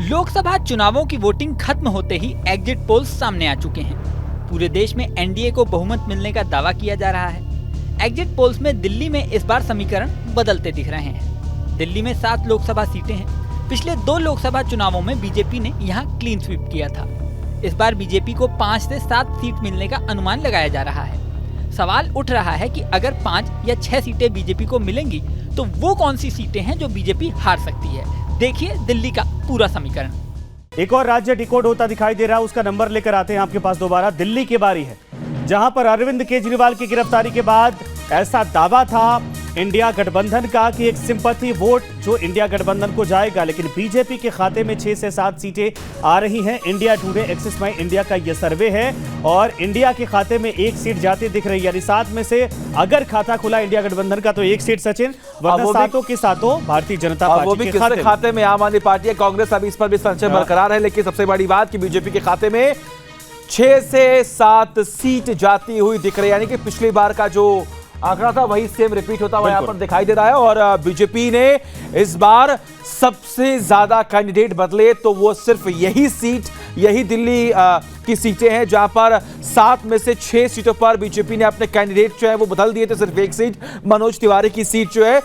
लोकसभा चुनावों की वोटिंग खत्म होते ही एग्जिट पोल्स सामने आ चुके हैं। पूरे देश में एनडीए को बहुमत मिलने का दावा किया जा रहा है। एग्जिट पोल्स में दिल्ली में इस बार समीकरण बदलते दिख रहे हैं। दिल्ली में 7 लोकसभा सीटें हैं। पिछले 2 लोकसभा चुनावों में बीजेपी ने यहां क्लीन स्वीप किया था। इस बार बीजेपी को 5 से 7 सीट मिलने का अनुमान लगाया जा रहा है। सवाल उठ रहा है कि अगर 5 या 6 सीटें बीजेपी को मिलेंगी तो वो कौन सी सीटें हैं जो बीजेपी हार सकती है। देखिए दिल्ली का पूरा समीकरण। एक और राज्य डिकोड होता दिखाई दे रहा है, उसका नंबर लेकर आते हैं आपके पास दोबारा। दिल्ली की बारी है, जहां पर अरविंद केजरीवाल की गिरफ्तारी के बाद ऐसा दावा था इंडिया गठबंधन का कि एक सिंपैथी वोट जो इंडिया गठबंधन को जाएगा, लेकिन बीजेपी के खाते में 6 से 7 सीटें आ रही हैं। इंडिया टुडे एक्सिस माई इंडिया का यह सर्वे है और इंडिया के खाते में 1 सीट जाती दिख रही है। यानी 7 में से अगर खाता खुला इंडिया गठबंधन का तो 1 सीट सचिन, वरना सातों की सातों भारतीय जनता पार्टी के खाते में। आम आदमी पार्टी या कांग्रेस अभी इस पर भी संशय बरकरार है, लेकिन सबसे बड़ी बात कि बीजेपी के खाते में 6 से 7 सीट जाती हुई दिख रही है। यानी कि पिछली बार का जो आंकड़ा था वही सेम रिपीट होता हुआ यहां पर दिखाई दे रहा है। और बीजेपी ने इस बार सबसे ज्यादा कैंडिडेट बदले तो वो सिर्फ यही दिल्ली की सीटें हैं, जहां पर 7 में से 6 सीटों पर बीजेपी ने अपने कैंडिडेट जो है वो बदल दिए थे। सिर्फ 1 सीट मनोज तिवारी की सीट जो है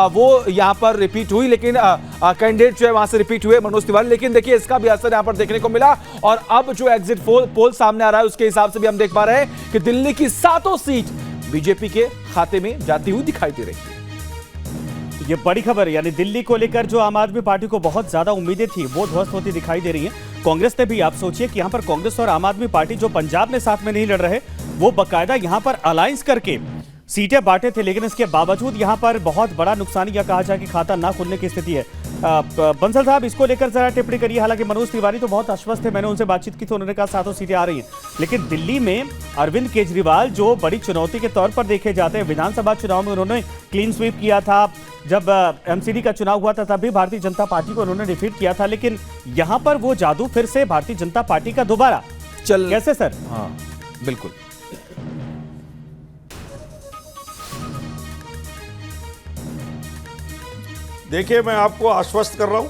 वो यहां पर रिपीट हुई, लेकिन कैंडिडेट जो है वहां से रिपीट हुए मनोज तिवारी। लेकिन देखिए इसका भी असर यहां पर देखने को मिला। और अब जो एग्जिट पोल सामने आ रहा है उसके हिसाब से भी हम देख पा रहे हैं कि दिल्ली की 7 सीट बीजेपी के खाते में जाती हुई दिखाई दे रही है। ये बड़ी खबर है, यानी दिल्ली को लेकर जो आम आदमी पार्टी को बहुत ज्यादा उम्मीदें थी वो ध्वस्त होती दिखाई दे रही हैं। कांग्रेस ने भी, आप सोचिए कि यहां पर कांग्रेस और आम आदमी पार्टी जो पंजाब में साथ में नहीं लड़ रहे, वो बकायदा यहां पर अलायंस करके सीटें बांटे थे, लेकिन इसके बावजूद यहां पर बहुत बड़ा नुकसान या कहा जाए कि खाता ना खुलने की स्थिति है। बंसल साहब, इसको लेकर जरा टिप्पणी करिए। हालांकि मनोज तिवारी तो बहुत आश्वस्त थे, मैंने उनसे बातचीत की तो उन्होंने कहा 7 सीटें आ रही हैं, लेकिन दिल्ली में अरविंद केजरीवाल जो बड़ी चुनौती के तौर पर देखे जाते हैं, विधानसभा चुनाव में उन्होंने क्लीन स्वीप किया था। जब एमसीडी का चुनाव हुआ था तब भी भारतीय जनता पार्टी को उन्होंने डिफीट किया था, लेकिन यहां पर वो जादू फिर से भारतीय जनता पार्टी का दोबारा कैसे सर? हाँ बिल्कुल। देखिए, मैं आपको आश्वस्त कर रहा हूं,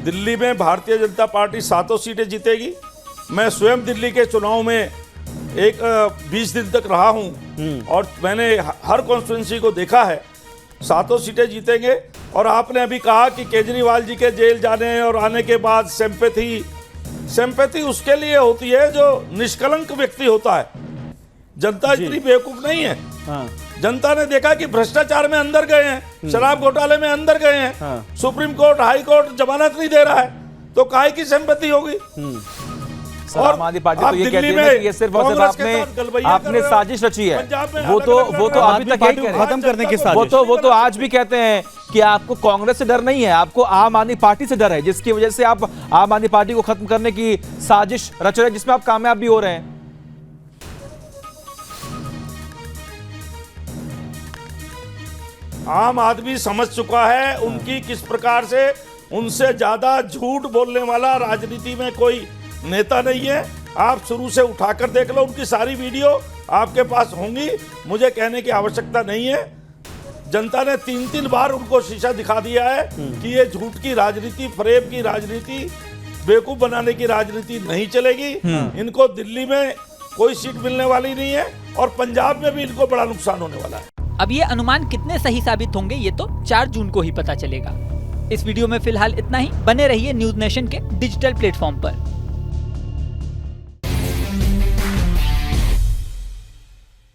दिल्ली में भारतीय जनता पार्टी 7 सीटें जीतेगी। मैं स्वयं दिल्ली के चुनाव में 20 दिन तक रहा हूं और मैंने हर कॉन्स्टिट्यूंसी को देखा है। 7 सीटें जीतेंगे। और आपने अभी कहा कि केजरीवाल जी के जेल जाने और आने के बाद सिंपैथी उसके लिए होती है जो निष्कलंक व्यक्ति होता है। जनता इतनी बेवकूफ नहीं है। हाँ। जनता ने देखा कि भ्रष्टाचार में अंदर गए हैं, शराब घोटाले में अंदर गए हैं। हाँ। सुप्रीम कोर्ट, हाई कोर्ट जमानत नहीं दे रहा है, तो काहे की सिंपैथी होगी? और आम आदमी पार्टी तो ये कहती है कि ये सिर्फ और सिर्फ आपने साजिश रची है। वो तो अभी तक यही कह रहे हैं, खत्म करने की साजिश। वो तो आज भी कहते हैं कि आपको कांग्रेस से डर नहीं है, आपको आम आदमी पार्टी से डर है, जिसकी वजह से आप आम आदमी पार्टी को खत्म करने की साजिश रच रहे हैं, जिसमें आप कामयाब भी हो रहे हैं। आम आदमी समझ चुका है उनकी किस प्रकार से, उनसे ज्यादा झूठ बोलने वाला राजनीति में कोई नेता नहीं है। आप शुरू से उठाकर देख लो, उनकी सारी वीडियो आपके पास होंगी, मुझे कहने की आवश्यकता नहीं है। जनता ने 3 बार उनको शीशा दिखा दिया है कि ये झूठ की राजनीति, फरेब की राजनीति, बेवकूफ बनाने की राजनीति नहीं चलेगी। इनको दिल्ली में कोई सीट मिलने वाली नहीं है और पंजाब में भी इनको बड़ा नुकसान होने वाला है। अब ये अनुमान कितने सही साबित होंगे ये तो 4 जून को ही पता चलेगा। इस वीडियो में फिलहाल इतना ही। बने रहिए न्यूज नेशन के डिजिटल प्लेटफॉर्म पर।